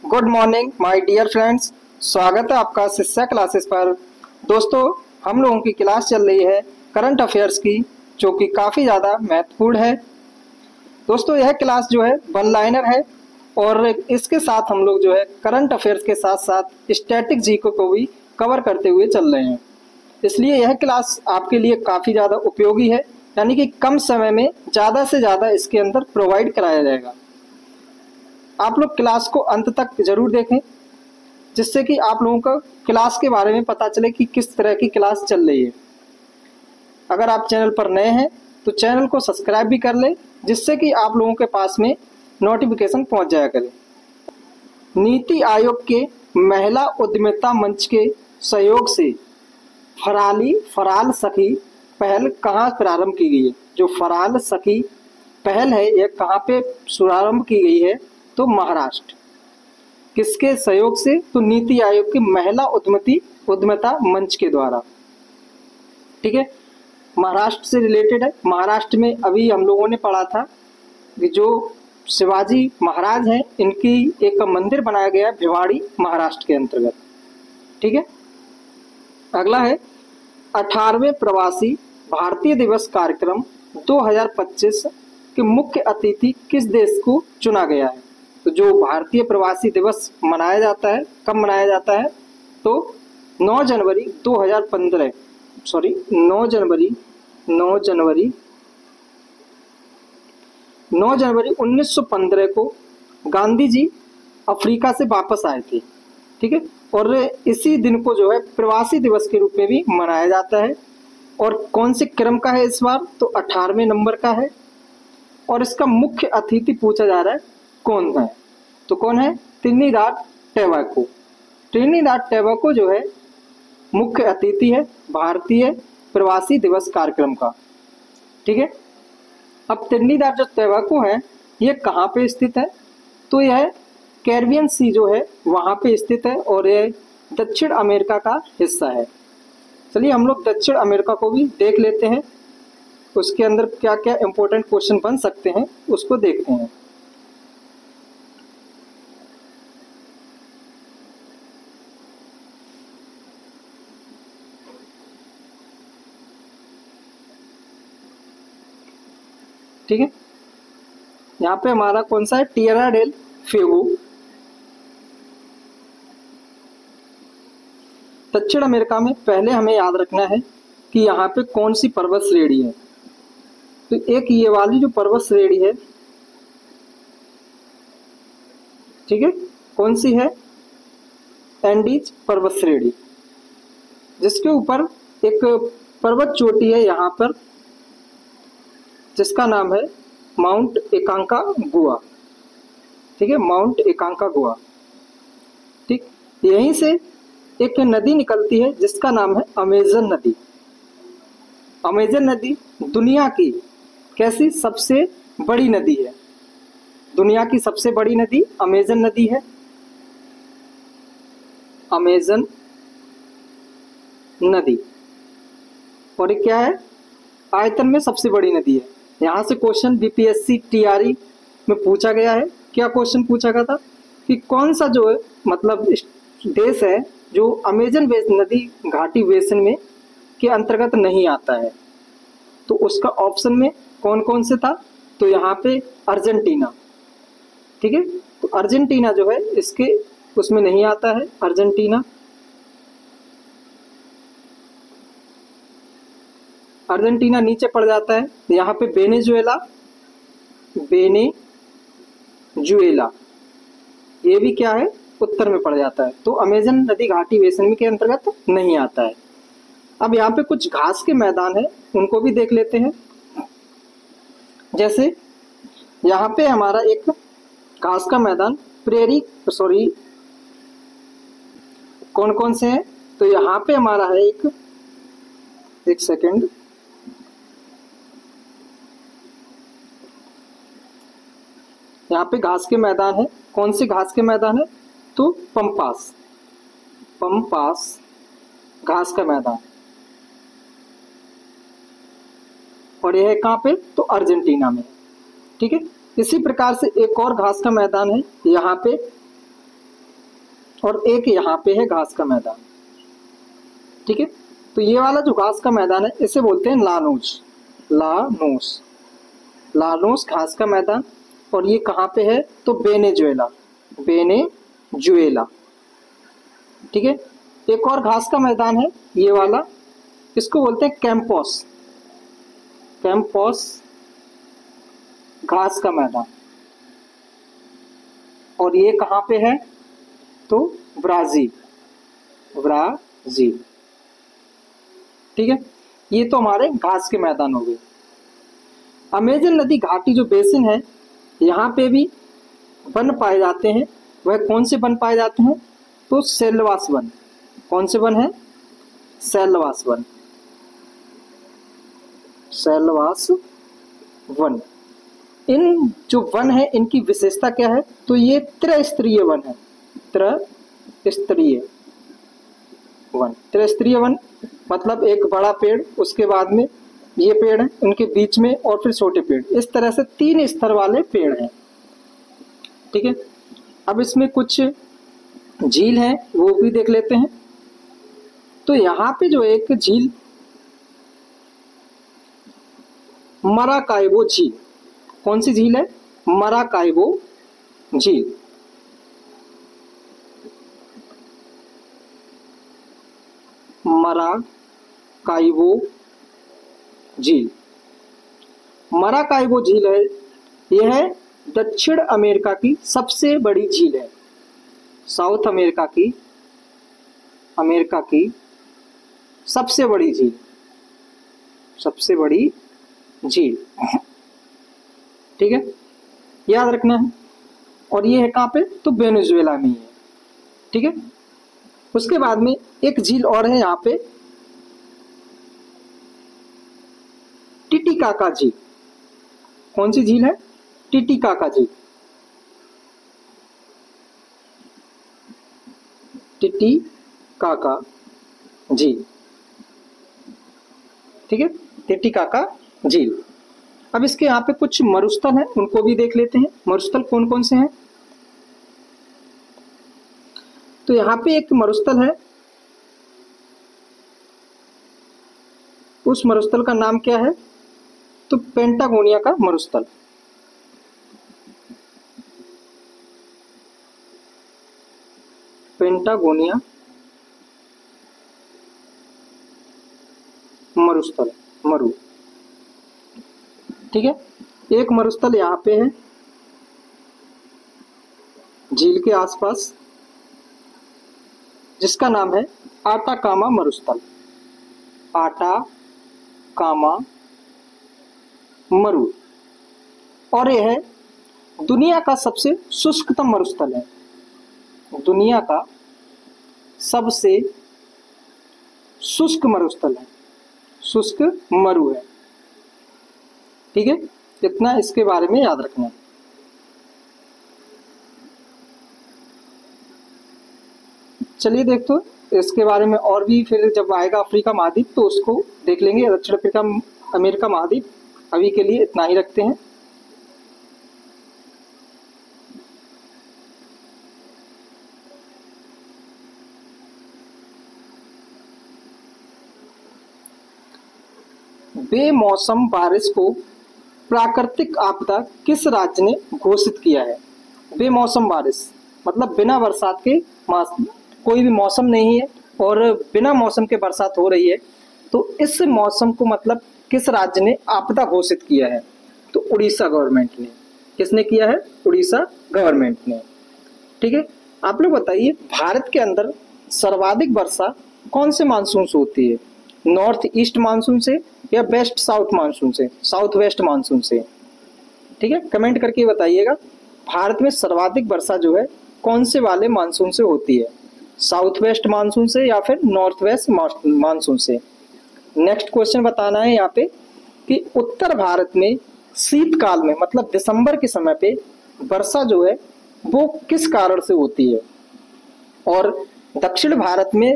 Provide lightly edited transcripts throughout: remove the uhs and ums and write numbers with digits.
Good morning my dear friends. स्वागत है आपका शिक्षा क्लासेस पर। दोस्तों, हम लोगों की क्लास चल रही है करंट अफेयर्स की, जो कि काफ़ी ज़्यादा महत्वपूर्ण है। दोस्तों, यह क्लास जो है वन लाइनर है और इसके साथ हम लोग जो है करंट अफेयर्स के साथ साथ स्टैटिक जीके को भी कवर करते हुए चल रहे हैं। इसलिए यह क्लास आपके लिए काफ़ी ज़्यादा उपयोगी है, यानी कि कम समय में ज़्यादा से ज़्यादा इसके अंदर प्रोवाइड कराया जाएगा। आप लोग क्लास को अंत तक जरूर देखें, जिससे कि आप लोगों को क्लास के बारे में पता चले कि किस तरह की क्लास चल रही है। अगर आप चैनल पर नए हैं तो चैनल को सब्सक्राइब भी कर लें, जिससे कि आप लोगों के पास में नोटिफिकेशन पहुंच जाया करे। नीति आयोग के महिला उद्यमिता मंच के सहयोग से फराल सखी पहल कहाँ प्रारंभ की गई है? जो फराल सखी पहल है, यह कहाँ पे शुभारंभ की गई है? तो महाराष्ट्र। किसके सहयोग से? तो नीति आयोग के महिला उद्यमिता मंच के द्वारा। ठीक है, महाराष्ट्र से रिलेटेड है। महाराष्ट्र में अभी हम लोगों ने पढ़ा था कि जो शिवाजी महाराज हैं, इनकी एक मंदिर बनाया गया है भिवाड़ी, महाराष्ट्र के अंतर्गत। ठीक है, अगला है 18वें प्रवासी भारतीय दिवस कार्यक्रम 2025 के मुख्य अतिथि किस देश को चुना गया है? तो जो भारतीय प्रवासी दिवस मनाया जाता है, कब मनाया जाता है? तो 9 जनवरी 2015 सॉरी 9 जनवरी 1915 को गांधी जी अफ्रीका से वापस आए थे। ठीक है, और इसी दिन को जो है प्रवासी दिवस के रूप में भी मनाया जाता है। और कौन से क्रम का है इस बार? तो 18वें नंबर का है। और इसका मुख्य अतिथि पूछा जा रहा है कौन है? तो कौन है? Trinidad Tobago. त्रिनिदाद टोबैगो जो है मुख्य अतिथि है भारतीय प्रवासी दिवस कार्यक्रम का। ठीक है, अब त्रिनिदाद जो टोबैगो है, ये कहाँ पे स्थित है? तो यह कैरिबियन सी जो है वहाँ पे स्थित है और यह दक्षिण अमेरिका का हिस्सा है। चलिए हम लोग दक्षिण अमेरिका को भी देख लेते हैं, उसके अंदर क्या क्या इंपॉर्टेंट क्वेश्चन बन सकते हैं उसको देखते हैं। ठीक है, यहाँ पे हमारा कौन सा है? Tierra del Fuego. दक्षिण अमेरिका में पहले हमें याद रखना है कि यहाँ पे कौन सी पर्वत श्रेणी है। तो एक ये वाली जो पर्वत श्रेणी है, ठीक है, कौन सी है? एंडीज पर्वत श्रेणी, जिसके ऊपर एक पर्वत चोटी है यहाँ पर, जिसका नाम है माउंट एकांकागुआ। ठीक है, माउंट एकांकागुआ। ठीक, यहीं से एक नदी निकलती है जिसका नाम है अमेजन नदी। अमेजन नदी दुनिया की कैसी सबसे बड़ी नदी है? दुनिया की सबसे बड़ी नदी अमेजन नदी है। अमेजन नदी। और ये क्या है? आयतन में सबसे बड़ी नदी है। यहाँ से क्वेश्चन बीपीएससी टीआरई में पूछा गया है। क्या क्वेश्चन पूछा गया था कि कौन सा जो है मतलब देश है जो अमेजन नदी घाटी बेसिन में के अंतर्गत नहीं आता है? तो उसका ऑप्शन में कौन कौन से था? तो यहाँ पे अर्जेंटीना। ठीक है, तो अर्जेंटीना जो है इसके उसमें नहीं आता है, अर्जेंटीना। अर्जेंटीना नीचे पड़ जाता है। यहाँ पे वेनेजुएला, ये भी क्या है? उत्तर में पड़ जाता है। तो अमेजन नदी घाटी बेसिन के अंतर्गत नहीं आता है। अब यहाँ पे कुछ घास के मैदान है, उनको भी देख लेते हैं। जैसे यहाँ पे हमारा एक घास का मैदान कौन कौन से हैं? तो यहाँ पे हमारा है एक सेकेंड, यहाँ पे घास के मैदान है। कौन से घास के मैदान है? तो पंपास घास का मैदान। और यह है कहाँ पे? तो अर्जेंटीना में। ठीक है, इसी प्रकार से एक और घास का मैदान है यहाँ पे और एक यहाँ पे है घास का मैदान। ठीक है, तो ये वाला जो घास का मैदान है इसे बोलते हैं लानोस। लानोस, लानोस घास का मैदान। और ये कहाँ पे है? तो वेनेजुएला, वेनेजुएला। ठीक है, एक और घास का मैदान है ये वाला, इसको बोलते हैं कैंपोस, कैंपोस घास का मैदान। और ये कहाँ पे है? तो ब्राजील, ब्राजील। ठीक है, ये तो हमारे घास के मैदान हो गए। अमेजन नदी घाटी जो बेसिन है यहाँ पे भी वन पाए जाते हैं। वह कौन से वन पाए जाते हैं? तो सेल्वास वन। कौन से वन है? सेल्वास वन, सेल्वास वन। इन जो वन है इनकी विशेषता क्या है? तो ये त्रिस्तरीय वन है, त्रिस्तरीय वन। त्रिस्तरीय वन मतलब एक बड़ा पेड़, उसके बाद में ये पेड़ है, उनके बीच में और फिर छोटे पेड़, इस तरह से 3 स्तर वाले पेड़ हैं। ठीक है, अब इसमें कुछ झील हैं वो भी देख लेते हैं। तो यहाँ पे जो एक झील मराकाइबो झील, कौन सी झील है? मराकाइबो झील। मराकाइबो झील, मराकाइबो झील है, यह है दक्षिण अमेरिका की सबसे बड़ी झील है। साउथ अमेरिका की सबसे बड़ी झील, सबसे बड़ी झील। ठीक है, याद रखना है। और ये है कहाँ पे? तो वेनेजुएला में ही है। ठीक है, उसके बाद में एक झील और है यहाँ पे, टिटिकाका झील। कौन सी झील है? टिटिकाका झील, टिटिकाका झील। ठीक है, टिटिकाका झील। अब इसके यहाँ पे कुछ मरुस्थल हैं, उनको भी देख लेते हैं। मरुस्थल कौन कौन से हैं? तो यहाँ पे एक मरुस्थल है, उस मरुस्थल का नाम क्या है? तो पेंटागोनिया का मरुस्थल। पेंटागोनिया मरुस्थल, मरु। ठीक है, एक मरुस्थल यहाँ पे है झील के आसपास, जिसका नाम है आटाकामा मरुस्थल, आटाकामा मरु। और यह है दुनिया का सबसे शुष्कतम मरुस्थल है, दुनिया का सबसे शुष्क मरुस्थल है, शुष्क मरु है। ठीक है, इतना इसके बारे में याद रखना। चलिए देखते हैं इसके बारे में और भी, फिर जब आएगा अफ्रीका महाद्वीप तो उसको देख लेंगे। दक्षिण अफ्रीका अमेरिका महाद्वीप अभी के लिए इतना ही रखते हैं। बेमौसम बारिश को प्राकृतिक आपदा किस राज्य ने घोषित किया है? बेमौसम बारिश मतलब बिना बरसात के, कोई भी मौसम नहीं है और बिना मौसम के बरसात हो रही है, तो इस मौसम को मतलब किस राज्य ने आपदा घोषित किया है? तो उड़ीसा गवर्नमेंट ने। किसने किया है? उड़ीसा गवर्नमेंट ने। ठीक है, आप लोग बताइए भारत के अंदर सर्वाधिक वर्षा कौन से मानसून से होती है? नॉर्थ ईस्ट मानसून से या वेस्ट साउथ मानसून से, साउथ वेस्ट मानसून से? ठीक है, कमेंट करके बताइएगा भारत में सर्वाधिक वर्षा जो है कौन से वाले मानसून से होती है, साउथ वेस्ट मानसून से या फिर नॉर्थ वेस्ट मानसून से? नेक्स्ट क्वेश्चन बताना है यहाँ पे कि उत्तर भारत में शीतकाल में मतलब दिसंबर के समय पे वर्षा जो है वो किस कारण से होती है? और दक्षिण भारत में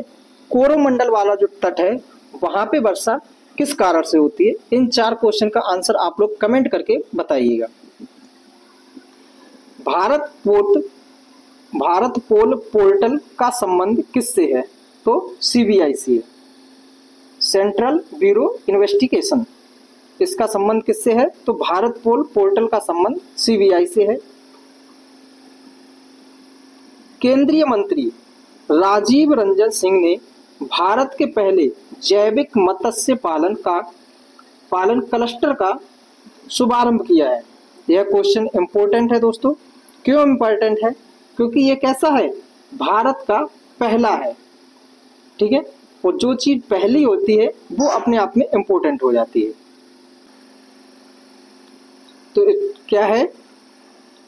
कोरोमंडल वाला जो तट है वहां पे वर्षा किस कारण से होती है? इन 4 क्वेश्चन का आंसर आप लोग कमेंट करके बताइएगा। भारत पोर्ट भारत पोल पोर्टल का संबंध किससे है? तो सीबीआई से है, सेंट्रल ब्यूरो इन्वेस्टिगेशन। इसका संबंध किससे है? तो भारत पोल पोर्टल का संबंध सीबीआई से है। केंद्रीय मंत्री राजीव रंजन सिंह ने भारत के पहले जैविक मत्स्य पालन क्लस्टर का शुभारंभ किया है। यह क्वेश्चन इंपॉर्टेंट है दोस्तों। क्यों इंपॉर्टेंट है? क्योंकि ये कैसा है? भारत का पहला है। ठीक है, और जो चीज पहली होती है वो अपने आप में इंपॉर्टेंट हो जाती है। तो क्या है?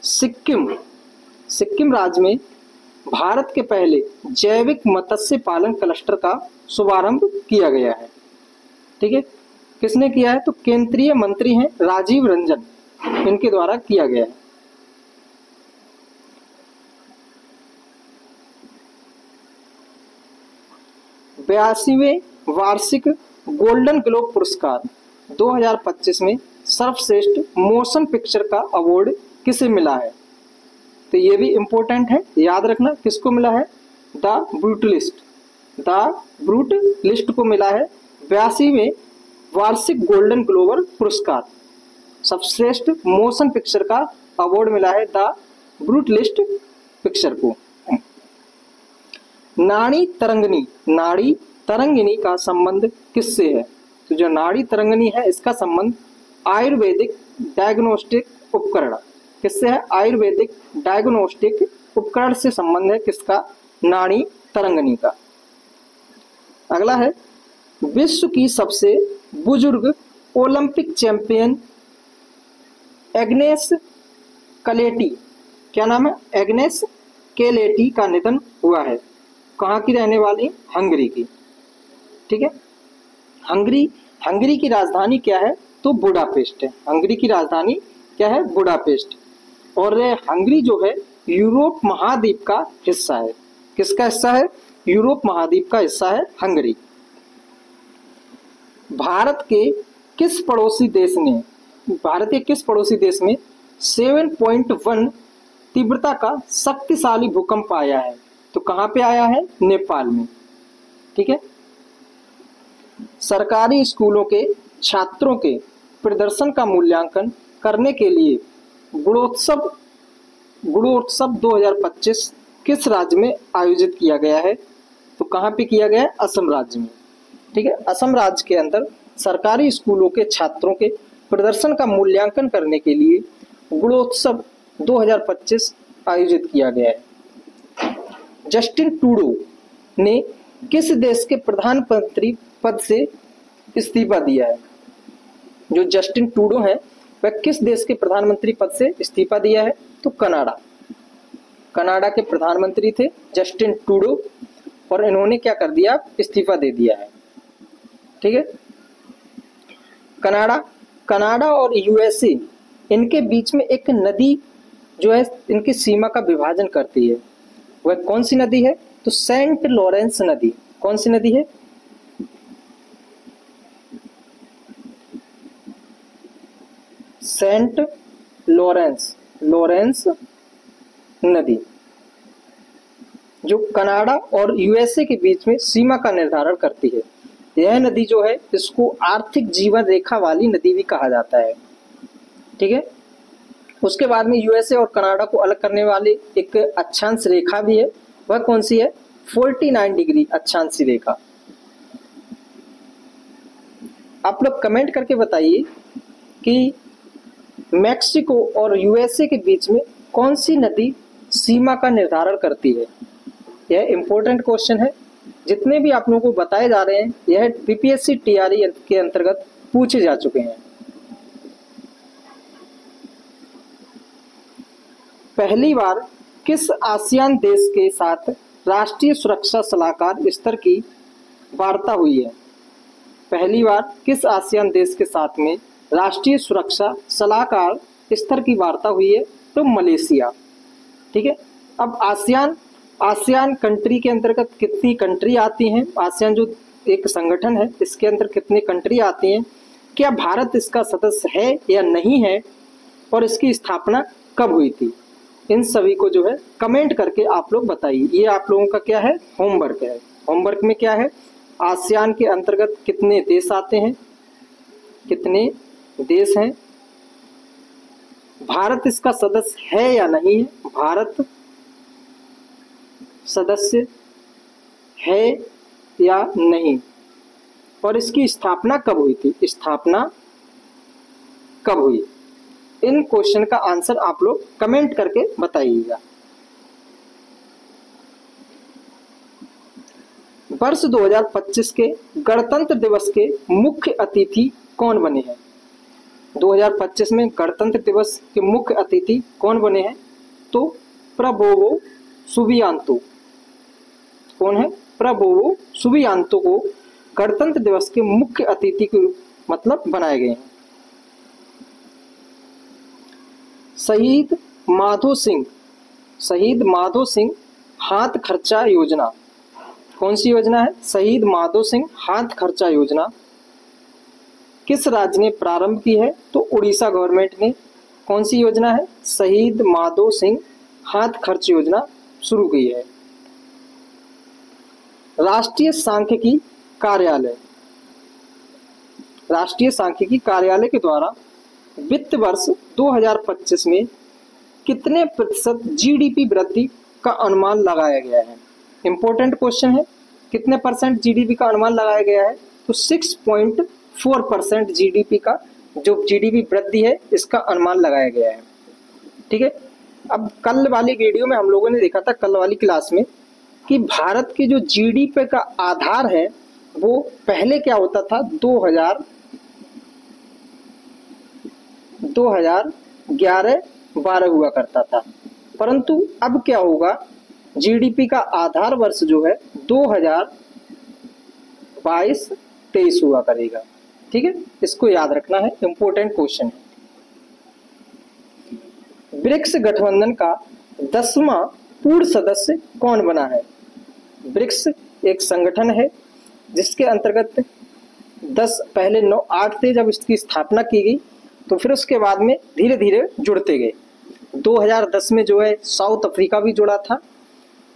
सिक्किम राज्य में भारत के पहले जैविक मत्स्य पालन क्लस्टर का शुभारंभ किया गया है। ठीक है, किसने किया है? तो केंद्रीय मंत्री हैं राजीव रंजन, इनके द्वारा किया गया है। बयासीवें वार्षिक गोल्डन ग्लोब पुरस्कार 2025 में सर्वश्रेष्ठ मोशन पिक्चर का अवार्ड किसे मिला है? तो ये भी इंपॉर्टेंट है, याद रखना किसको मिला है? द ब्रूट लिस्ट को मिला है 82वें वार्षिक गोल्डन ग्लोब पुरस्कार। सर्वश्रेष्ठ मोशन पिक्चर का अवार्ड मिला है द ब्रूट लिस्ट पिक्चर को। नाड़ी तरंगिणी का संबंध किससे है? तो जो नाड़ी तरंगिणी है इसका संबंध आयुर्वेदिक डायग्नोस्टिक उपकरण किससे है? आयुर्वेदिक डायग्नोस्टिक उपकरण से संबंध है किसका? नाड़ी तरंगिणी का। अगला है विश्व की सबसे बुजुर्ग ओलंपिक चैंपियन एग्नेस कलेटी, क्या नाम है? एग्नेस केलेटी का निधन हुआ है। कहाँ की रहने वाली? हंगरी की। ठीक है, हंगरी की राजधानी क्या है? तो बुडापेस्ट है। हंगरी की राजधानी क्या है? बुडापेस्ट। और हंगरी जो है यूरोप महाद्वीप का हिस्सा है। किसका हिस्सा है? यूरोप महाद्वीप का हिस्सा है हंगरी। भारत के किस पड़ोसी देश में 7.1 तीव्रता का शक्तिशाली भूकंप आया है? तो कहां पे आया है? नेपाल में। ठीक है, सरकारी स्कूलों के छात्रों के प्रदर्शन का मूल्यांकन करने के लिए गुणोत्सव 2025 किस राज्य में आयोजित किया गया है? तो कहां पे किया गया है? असम राज्य में। ठीक है, असम राज्य के अंदर सरकारी स्कूलों के छात्रों के प्रदर्शन का मूल्यांकन करने के लिए गुणोत्सव 2025 आयोजित किया गया है। जस्टिन ट्रूडो ने किस देश के प्रधानमंत्री पद से इस्तीफा दिया है? जो जस्टिन ट्रूडो है वह किस देश के प्रधानमंत्री पद से इस्तीफा दिया है? तो कनाडा के प्रधानमंत्री थे जस्टिन ट्रूडो, और इन्होंने क्या कर दिया? इस्तीफा दे दिया है। ठीक है, कनाडा और यूएसए इनके बीच में एक नदी जो है इनकी सीमा का विभाजन करती है। वह कौन सी नदी है? तो सेंट लॉरेंस नदी। कौन सी नदी है? सेंट लॉरेंस नदी, जो कनाडा और यूएसए के बीच में सीमा का निर्धारण करती है। यह नदी जो है इसको आर्थिक जीवन रेखा वाली नदी भी कहा जाता है। ठीक है, उसके बाद में यूएसए और कनाडा को अलग करने वाली एक अक्षांश रेखा भी है। वह कौन सी है? 49 डिग्री अक्षांश रेखा। आप लोग कमेंट करके बताइए कि मैक्सिको और यूएसए के बीच में कौन सी नदी सीमा का निर्धारण करती है? यह इंपॉर्टेंट क्वेश्चन है। जितने भी आप लोगों को बताए जा रहे हैं यह बीपीएससी टीआरई के अंतर्गत पूछे जा चुके हैं। पहली बार किस आसियान देश के साथ राष्ट्रीय सुरक्षा सलाहकार स्तर की वार्ता हुई है? पहली बार किस आसियान देश के साथ में राष्ट्रीय सुरक्षा सलाहकार स्तर की वार्ता हुई है? तो मलेशिया। ठीक है, अब आसियान कंट्री के अंतर्गत कितनी कंट्री आती हैं? आसियान जो एक संगठन है इसके अंदर कितनी कंट्री आती हैं? क्या भारत इसका सदस्य है या नहीं है? और इसकी स्थापना कब हुई थी? इन सभी को जो है कमेंट करके आप लोग बताइए। ये आप लोगों का क्या है, होमवर्क है। होमवर्क में क्या है, आसियान के अंतर्गत कितने देश आते हैं, कितने देश हैं, भारत इसका सदस्य है या नहीं है, भारत सदस्य है या नहीं, और इसकी स्थापना कब हुई थी, स्थापना कब हुई। इन क्वेश्चन का आंसर आप लोग कमेंट करके बताइएगा। वर्ष 2025 के गणतंत्र दिवस के मुख्य अतिथि कौन बने हैं। 2025 में गणतंत्र दिवस के मुख्य अतिथि कौन बने हैं, तो प्रबोवो सुबियांतो। कौन है, प्रबोवो सुबियांतो को गणतंत्र दिवस के मुख्य अतिथि के मतलब बनाए गए हैं। शहीद माधो सिंह हाथ खर्चा योजना, कौन सी योजना है, शहीद माधो सिंह हाथ खर्चा योजना किस राज्य ने प्रारंभ की है, तो उड़ीसा गवर्नमेंट ने। कौन सी योजना है, शहीद माधो सिंह हाथ खर्च योजना शुरू की है। राष्ट्रीय सांख्यिकी कार्यालय, राष्ट्रीय सांख्यिकी कार्यालय के द्वारा वित्त वर्ष 2025 में कितने प्रतिशत जीडीपी वृद्धि का अनुमान लगाया गया है। इंपॉर्टेंट क्वेश्चन है, कितने परसेंट जीडीपी का अनुमान लगाया गया है, तो 6.4% जीडीपी का जो जीडीपी वृद्धि है इसका अनुमान लगाया गया है। ठीक है, अब कल वाली वीडियो में हम लोगों ने देखा था, कल वाली क्लास में, कि भारत की जो जीडीपी का आधार है वो पहले क्या होता था, 2011-12 हुआ करता था, परंतु अब क्या होगा, जीडीपी का आधार वर्ष जो है 2022-23 हुआ करेगा। ठीक है, इसको याद रखना है, इंपॉर्टेंट क्वेश्चन है। ब्रिक्स गठबंधन का 10वां पूर्ण सदस्य कौन बना है। ब्रिक्स एक संगठन है जिसके अंतर्गत 10 पहले 8 थे जब इसकी स्थापना की गई, तो फिर उसके बाद में धीरे धीरे जुड़ते गए। 2010 में जो है साउथ अफ्रीका भी जुड़ा था,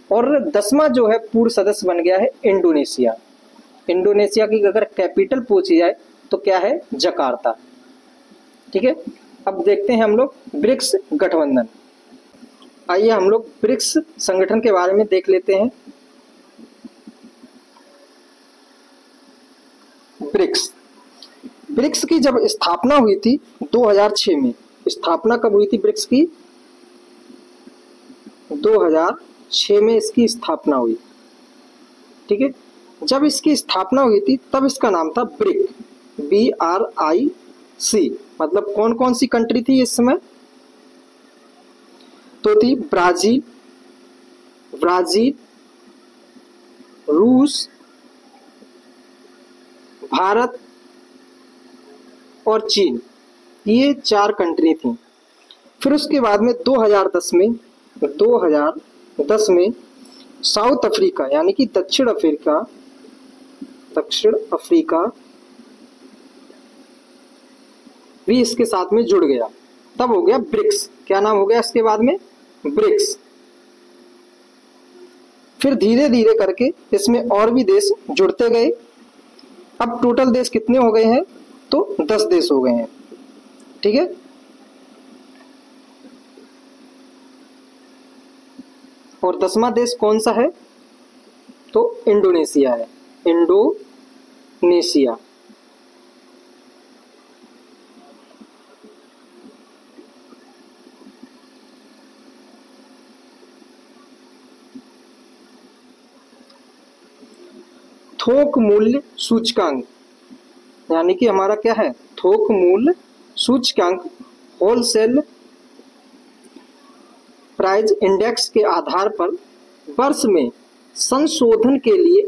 और 10वां जो है पूर्ण सदस्य बन गया है इंडोनेशिया। इंडोनेशिया की अगर कैपिटल पूछी जाए तो क्या है, जकार्ता। ठीक है, अब देखते हैं हम लोग ब्रिक्स गठबंधन। आइए हम लोग ब्रिक्स संगठन के बारे में देख लेते हैं। ब्रिक्स की जब स्थापना हुई थी 2006 में, स्थापना कब हुई थी ब्रिक्स की, 2006 में इसकी स्थापना हुई। ठीक है, जब इसकी स्थापना हुई थी तब इसका नाम था ब्रिक, BRIC। मतलब कौन कौन सी कंट्री थी इस समय, तो थी ब्राजील, रूस, भारत और चीन, ये 4 कंट्री थी। फिर उसके बाद में 2010 में साउथ अफ्रीका यानी कि दक्षिण अफ्रीका भी इसके साथ में जुड़ गया, तब हो गया ब्रिक्स। क्या नाम हो गया इसके बाद में, ब्रिक्स। फिर धीरे धीरे करके इसमें और भी देश जुड़ते गए। अब टोटल देश कितने हो गए हैं, तो 10 देश हो गए हैं। ठीक है, और 10वां देश कौन सा है, तो इंडोनेशिया है, इंडोनेशिया। थोक मूल्य सूचकांक, यानी कि हमारा क्या है, थोक मूल्य सूचकांक, होलसेल प्राइस इंडेक्स के आधार पर वर्ष में संशोधन के लिए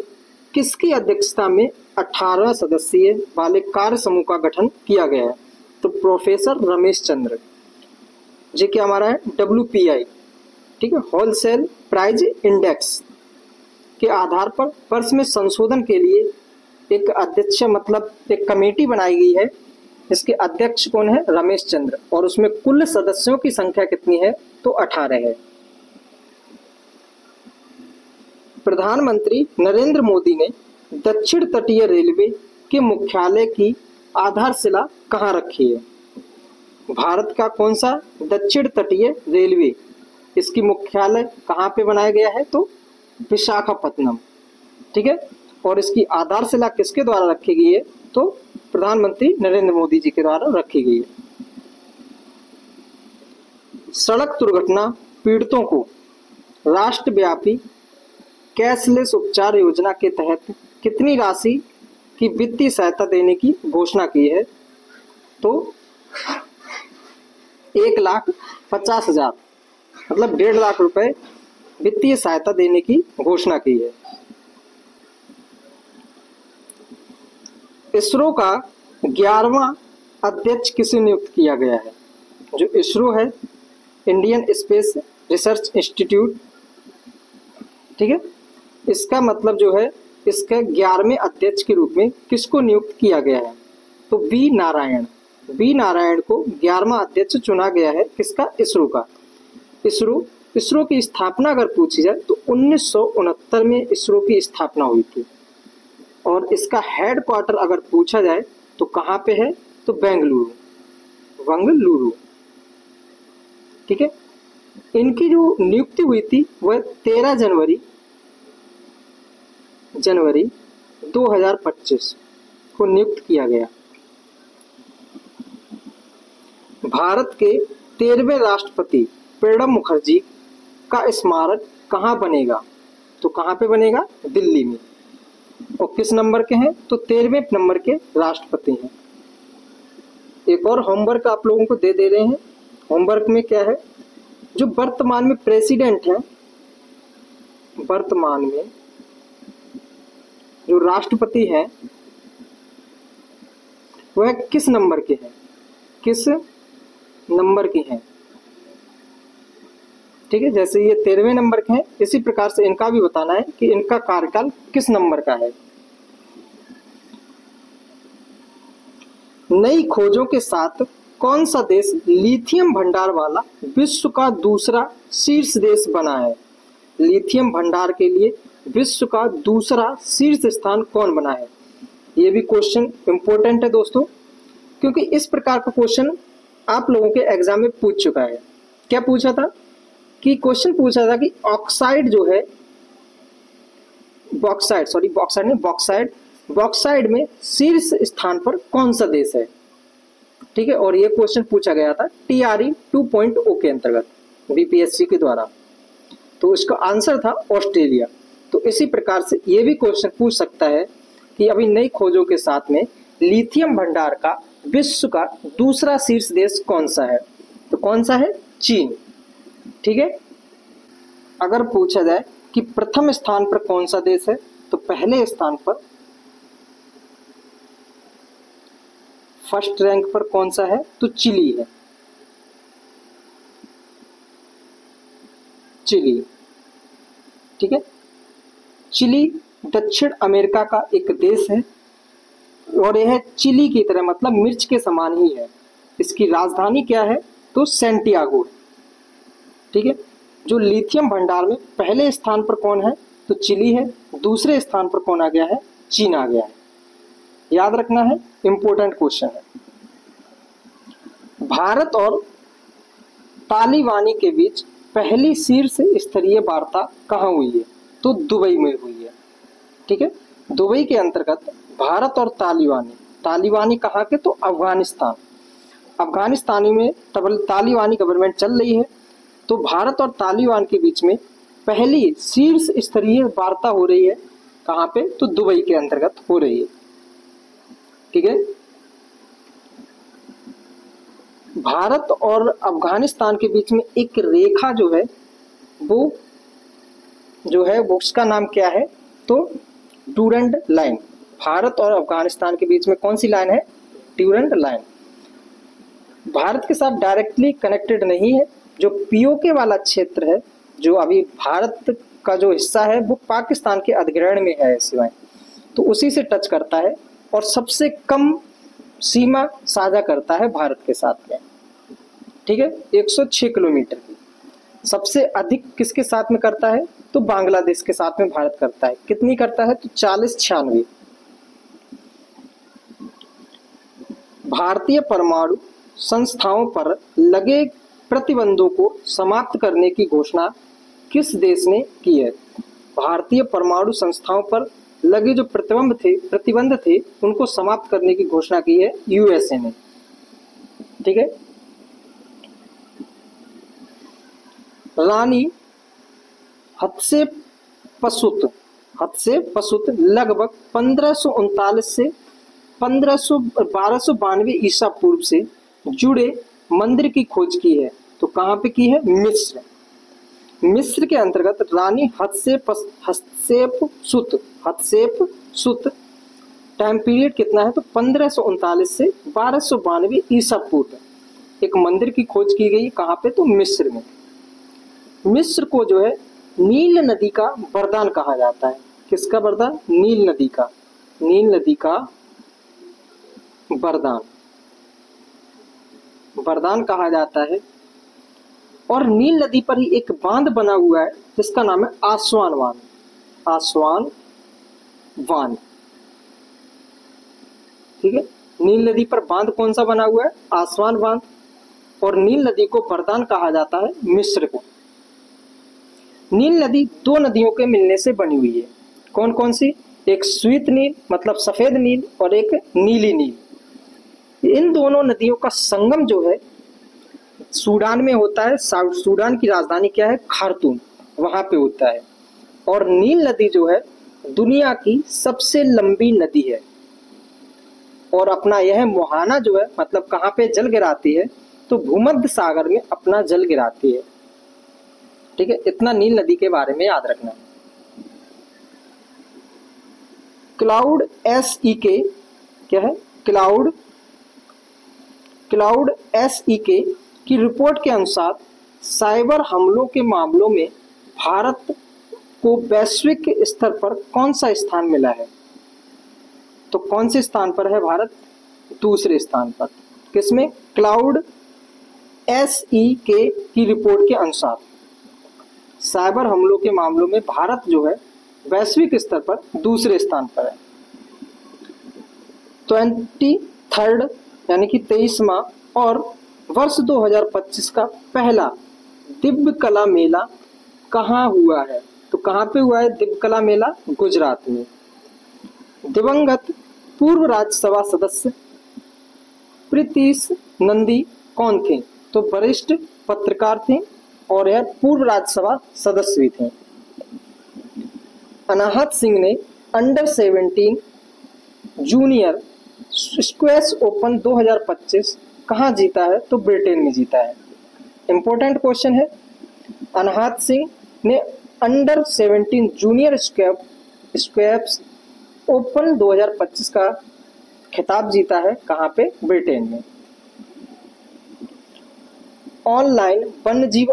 किसकी अध्यक्षता में 18 सदस्यीय वाले कार्य समूह का गठन किया गया है, तो प्रोफेसर रमेश चंद्र जी क्या हमारा है, WPI। ठीक है, होलसेल प्राइस इंडेक्स के आधार पर वर्ष में संशोधन के लिए एक अध्यक्ष मतलब एक कमेटी बनाई गई है इसके अध्यक्ष कौन है? रमेश चंद्र। और उसमें कुल सदस्यों की संख्या कितनी है? तो 18 है। प्रधानमंत्री नरेंद्र मोदी ने दक्षिण तटीय रेलवे के मुख्यालय की आधारशिला कहाँ रखी है? भारत का कौन सा दक्षिण तटीय रेलवे, इसकी मुख्यालय कहाँ पे बनाया गया है? तो विशाखापत्तनम। ठीक है। और इसकी आधारशिला किसके द्वारा रखी गई है? तो प्रधानमंत्री नरेंद्र मोदी जी के द्वारा रखी गई है। सड़क दुर्घटना पीड़ितों को राष्ट्रव्यापी कैशलेस उपचार योजना के तहत कितनी राशि की वित्तीय सहायता देने की घोषणा की है? तो 1,50,000 मतलब 1.5 लाख रुपए वित्तीय सहायता देने की घोषणा की है। इसरो का 11वां अध्यक्ष किसे नियुक्त किया गया है? जो इसरो है, इंडियन स्पेस रिसर्च इंस्टीट्यूट, ठीक है, इसका मतलब जो है इसके 11वें अध्यक्ष के रूप में किसको नियुक्त किया गया है? तो बी नारायण को 11वां अध्यक्ष चुना गया है। किसका? इसरो का। इसरो की स्थापना अगर पूछी जाए तो 1969 में इसरो की स्थापना हुई थी। और इसका हेडक्वार्टर अगर पूछा जाए तो कहाँ पे है? तो बेंगलुरु। ठीक है। इनकी जो नियुक्ति हुई थी वह 13 जनवरी 2025 को नियुक्त किया गया। भारत के 13वें राष्ट्रपति प्रणब मुखर्जी का स्मारक कहाँ बनेगा? तो कहाँ पे बनेगा? दिल्ली में। और किस नंबर के हैं? तो 13वें नंबर के राष्ट्रपति हैं। एक और होमवर्क आप लोगों को दे रहे हैं। होमवर्क में क्या है? जो वर्तमान में प्रेसिडेंट हैं, वर्तमान में जो राष्ट्रपति हैं वह किस नंबर के हैं? किस नंबर के हैं? ठीक है। जैसे ये 13वें नंबर के हैं, इसी प्रकार से इनका भी बताना है कि इनका कार्यकाल किस नंबर का है। नई खोजों के साथ कौन सा देश लिथियम भंडार वाला विश्व का दूसरा शीर्ष देश बना है? लिथियम भंडार के लिए विश्व का दूसरा शीर्ष स्थान कौन बना है? ये भी क्वेश्चन इंपॉर्टेंट है दोस्तों, क्योंकि इस प्रकार का क्वेश्चन आप लोगों के एग्जाम में पूछ चुका है। क्या पूछा था? कि क्वेश्चन पूछा था कि ऑक्साइड जो है, बॉक्साइड में शीर्ष स्थान पर कौन सा देश है? ठीक है। और ये क्वेश्चन पूछा गया था TRE 2.0 के अंतर्गत बीपीएससी के द्वारा। तो इसका आंसर था ऑस्ट्रेलिया। तो इसी प्रकार से ये भी क्वेश्चन पूछ सकता है कि अभी नई खोजों के साथ में लिथियम भंडार का विश्व का दूसरा शीर्ष देश कौन सा है? तो कौन सा है? चीन। ठीक है। अगर पूछा जाए कि प्रथम स्थान पर कौन सा देश है, तो पहले स्थान पर फर्स्ट रैंक पर कौन सा है? तो चिली है। चिली। ठीक है। चिली दक्षिण अमेरिका का एक देश है और यह चिली की तरह मतलब मिर्च के समान ही है। इसकी राजधानी क्या है? तो सैंटियागो। ठीक है। जो लिथियम भंडार में पहले स्थान पर कौन है? तो चिली है। दूसरे स्थान पर कौन आ गया है? चीन आ गया है। याद रखना है, इंपॉर्टेंट क्वेश्चन है। भारत और तालिबानी के बीच पहली शीर्ष स्तरीय वार्ता कहाँ हुई है? तो दुबई में हुई है। ठीक है। दुबई के अंतर्गत भारत और तालिबानी कहाँ के? तो अफगानिस्तान में तालिबानी गवर्नमेंट चल रही है। तो भारत और तालिबान के बीच में पहली शीर्ष स्तरीय वार्ता हो रही है। कहाँ पे? तो दुबई के अंतर्गत हो रही है। ठीक है। भारत और अफगानिस्तान के बीच में एक रेखा जो है वो उसका नाम क्या है? तो डूरंड लाइन। भारत और अफगानिस्तान के बीच में कौन सी लाइन है? Durand line. भारत के साथ डायरेक्टली कनेक्टेड नहीं है। जो पीओके वाला क्षेत्र है, जो अभी भारत का जो हिस्सा है, वो पाकिस्तान के अधिग्रहण में है सीमाएं, तो उसी से टच करता है। और सबसे कम सीमा साझा करता है भारत के साथ में, ठीक है, 106 किलोमीटर की। सबसे अधिक किसके साथ में करता है, तो बांग्लादेश के साथ में भारत करता है। कितनी करता है, तो 4096। भारतीय परमाणु संस्थाओं पर लगे प्रतिबंधों को समाप्त करने की घोषणा किस देश ने की है। भारतीय परमाणु संस्थाओं पर लगे जो प्रतिबंध थे उनको समाप्त करने की घोषणा की है यूएसए ने, ठीक है। रानी हत्शेपसुत लगभग 1539 से 1292 ईसा पूर्व से जुड़े मंदिर की खोज की है। तो कहाँ पे की है, मिस्र के अंतर्गत रानी हत्शेपसुत टाइम पीरियड कितना है, तो 1539 से 1292 ईसा पूर्व एक मंदिर की खोज की गई। कहाँ पे, तो मिस्र में। मिस्र को जो है नील नदी का वरदान कहा जाता है। किसका वरदान, नील नदी का वरदान कहा जाता है। और नील नदी पर ही एक बांध बना हुआ है जिसका नाम है आसवान बांध, ठीक है। नील नदी पर बांध कौन सा बना हुआ है, आसवान बांध। और नील नदी को वरदान कहा जाता है मिस्र को। नील नदी दो नदियों के मिलने से बनी हुई है। कौन कौन सी, एक श्वेत नील मतलब सफेद नील और एक नीली नील। इन दोनों नदियों का संगम जो है सूडान में होता है। सूडान की राजधानी क्या है, खार्तूम, वहां पे होता है। और नील नदी जो है दुनिया की सबसे लंबी नदी है। और अपना यह मुहाना जो है मतलब कहाँ पे जल गिराती है, तो भूमध्य सागर में अपना जल गिराती है, ठीक है। इतना नील नदी के बारे में याद रखना। क्लाउड SEK क्या है, क्लाउड SEK की रिपोर्ट के अनुसार साइबर हमलों के मामलों में भारत को वैश्विक स्तर पर कौन सा स्थान मिला है। तो कौन से स्थान पर है भारत, दूसरे स्थान पर। किसमें, क्लाउड SEK की रिपोर्ट के अनुसार साइबर हमलों के मामलों में भारत जो है वैश्विक स्तर पर दूसरे स्थान पर है। 23rd यानी कि 23वां और वर्ष 2025 का पहला दिव्य कला मेला कहाँ हुआ है। तो कहाँ पे हुआ है दिव्य कला मेला, गुजरात में। दिवंगत पूर्व राज्यसभा सदस्य प्रीतीश नंदी कौन थे, तो वरिष्ठ पत्रकार थे और यह पूर्व राज्यसभा सदस्य भी थे। अनाहत सिंह ने अंडर-17 जूनियर स्क्वैश ओपन 2025 कहाँ जीता है, तो ब्रिटेन में जीता है। इंपॉर्टेंट क्वेश्चन है। अनाहत सिंह ने अंडर-17 जूनियर स्क्वैश ओपन 2025 का खिताब जीता है, कहाँ पे, ब्रिटेन में। ऑनलाइन वन्यजीव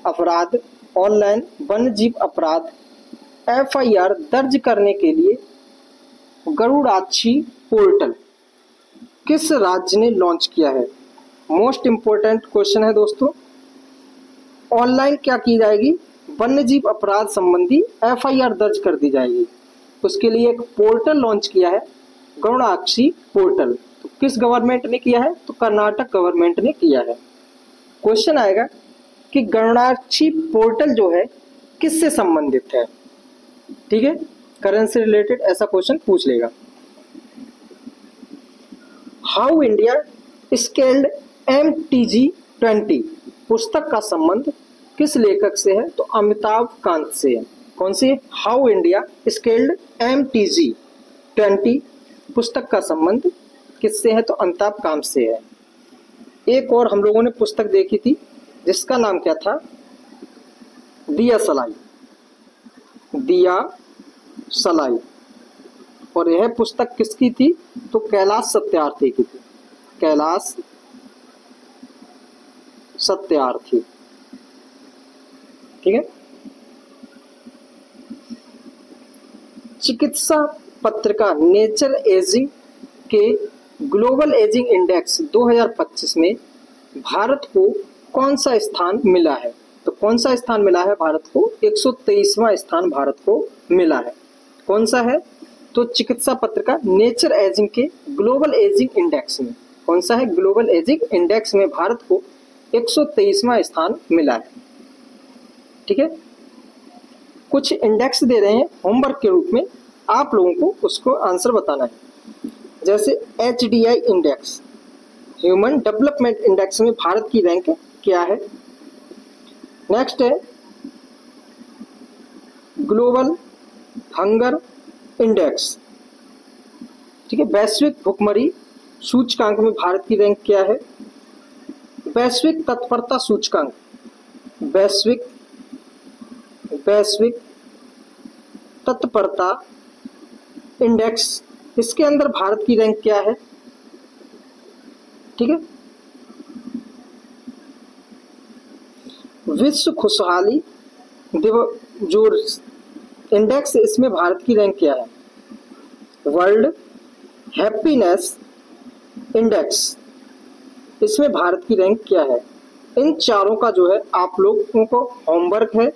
अपराध FIR दर्ज करने के लिए गरुड़ाक्षी पोर्टल किस राज्य ने लॉन्च किया है। मोस्ट इंपोर्टेंट क्वेश्चन है दोस्तों। ऑनलाइन क्या की जाएगी, वन्यजीव अपराध संबंधी FIR दर्ज कर दी जाएगी। उसके लिए एक पोर्टल लॉन्च किया है, गरुड़ाक्षी पोर्टल। तो किस गवर्नमेंट ने किया है, तो कर्नाटक गवर्नमेंट ने किया है। क्वेश्चन आएगा कि गरुड़ाक्षी पोर्टल जो है किससे संबंधित है, ठीक है, करंट से रिलेटेड ऐसा क्वेश्चन पूछ लेगा। हाउ इंडिया स्केल्ड MTG-20 पुस्तक का संबंध किस लेखक से है, तो अमिताभ कांत से है। कौन सी, हाउ इंडिया स्केल्ड MTG-20 पुस्तक का संबंध किससे है, तो अमिताभ कांत से है। एक और हम लोगों ने पुस्तक देखी थी जिसका नाम क्या था, दिया सलाई। और यह पुस्तक किसकी थी, तो कैलाश सत्यार्थी की थी, कैलाश सत्यार्थी, ठीक है। चिकित्सा पत्रिका नेचर एजिंग के ग्लोबल एजिंग इंडेक्स 2025 में भारत को कौन सा स्थान मिला है? तो कौन सा स्थान मिला है भारत को? 123वां स्थान भारत को मिला है। कौन सा है? तो चिकित्सा पत्रिका नेचर एजिंग के ग्लोबल एजिंग इंडेक्स में। कौन सा है? ग्लोबल एजिंग इंडेक्स में भारत को 123वां स्थान मिला है। ठीक है, कुछ इंडेक्स दे रहे हैं होमवर्क के रूप में, आप लोगों को उसको आंसर बताना है। जैसे HDI index, human development index में भारत की रैंक क्या है? नेक्स्ट है ग्लोबल हंगर इंडेक्स। ठीक है, वैश्विक भुखमरी सूचकांक में भारत की रैंक क्या है? वैश्विक तत्परता सूचकांक, वैश्विक तत्परता इंडेक्स, इसके अंदर भारत की रैंक क्या है? ठीक है, विश्व खुशहाली जो इंडेक्स, इसमें भारत की रैंक क्या है? वर्ल्ड हैप्पीनेस इंडेक्स, इसमें भारत की रैंक क्या है? इन चारों का जो है आप लोगों को होमवर्क है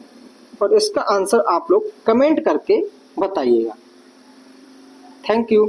और इसका आंसर आप लोग कमेंट करके बताइएगा। Thank you.